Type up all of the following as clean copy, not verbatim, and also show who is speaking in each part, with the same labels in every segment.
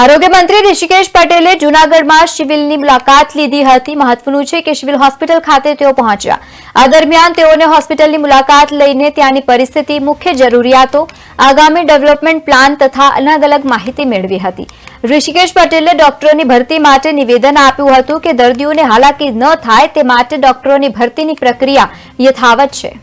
Speaker 1: આરોગ્ય મંત્રી ઋષિકેશ પટેલે જૂનાગઢમાં સિવિલની મુલાકાત લીધી હતી। મહત્વનું છે કે સિવિલ હોસ્પિટલ ખાતે તેઓ પહોંચ્યા। આ દરમિયાન તેઓને હોસ્પિટલની મુલાકાત લઈને ત્યાંની પરિસ્થિતિ, મુખ્ય જરૂરિયાતો, આગામી ડેવલપમેન્ટ પ્લાન તથા અલગ અલગ માહિતી મેળવી હતી। ઋષિકેશ પટેલે ડોક્ટરોની ભરતી માટે નિવેદન આપ્યું હતું કે દર્દીઓને હાલાકી ન થાય તે માટે ડોક્ટરોની ભરતીની પ્રક્રિયા યથાવત છે।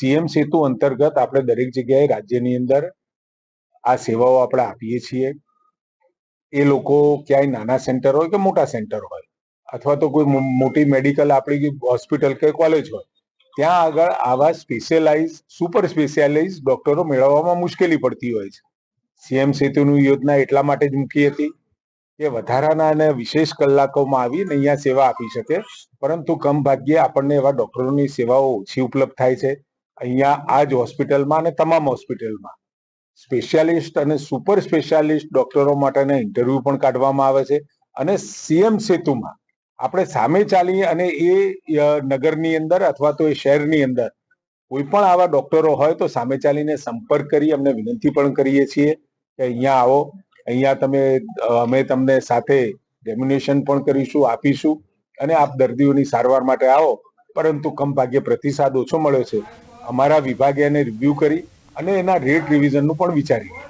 Speaker 2: સીએમ સેતુ અંતર્ગત આપણે દરેક જગ્યાએ રાજ્યની અંદર આ સેવાઓ આપણે આપીએ છીએ। એ લોકો ક્યાંય નાના સેન્ટર હોય કે મોટા સેન્ટર હોય અથવા તો કોઈ મોટી મેડિકલ આપણી હોસ્પિટલ કે કોલેજ હોય, ત્યાં આગળ આવા સ્પેશિયલાઇઝ સુપર સ્પેશિયાલાઇઝ ડોક્ટરો મેળવવામાં મુશ્કેલી પડતી હોય છે। સીએમ સેતુની યોજના એટલા માટે જ મૂકી હતી કે વધારાના અને વિશેષ કલાકોમાં આવીને અહીંયા સેવા આપી શકે, પરંતુ કમ ભાગ્યે આપણને એવા ડોક્ટરોની સેવાઓ ઓછી ઉપલબ્ધ થાય છે। અહીંયા આ જ હોસ્પિટલમાં અને તમામ હોસ્પિટલમાં સ્પેશિયાલિસ્ટ અને સુપર સ્પેશિયાલિસ્ટ ડોક્ટરો માટેના ઇન્ટરવ્યુ પણ કાઢવામાં આવે છે અને સીએમ સેતુમાં આપણે સામે ચાલી અને એ નગરની અંદર અથવા તો એ શહેરની અંદર કોઈ પણ આવા ડોક્ટરો હોય તો સામે ચાલીને સંપર્ક કરી અમને વિનંતી પણ કરીએ છીએ કે અહીંયા આવો, અહીંયા અમે તમને સાથે રેમ્યુનેશન પણ કરીશું, આપીશું અને આપ દર્દીઓની સારવાર માટે આવો। પરંતુ કમ ભાગ્યે પ્રતિસાદ ઓછો મળ્યો છે। અમારા વિભાગે એને રિવ્યુ કરી અને એના રેટ રિવિઝનનું પણ વિચારીએ છીએ।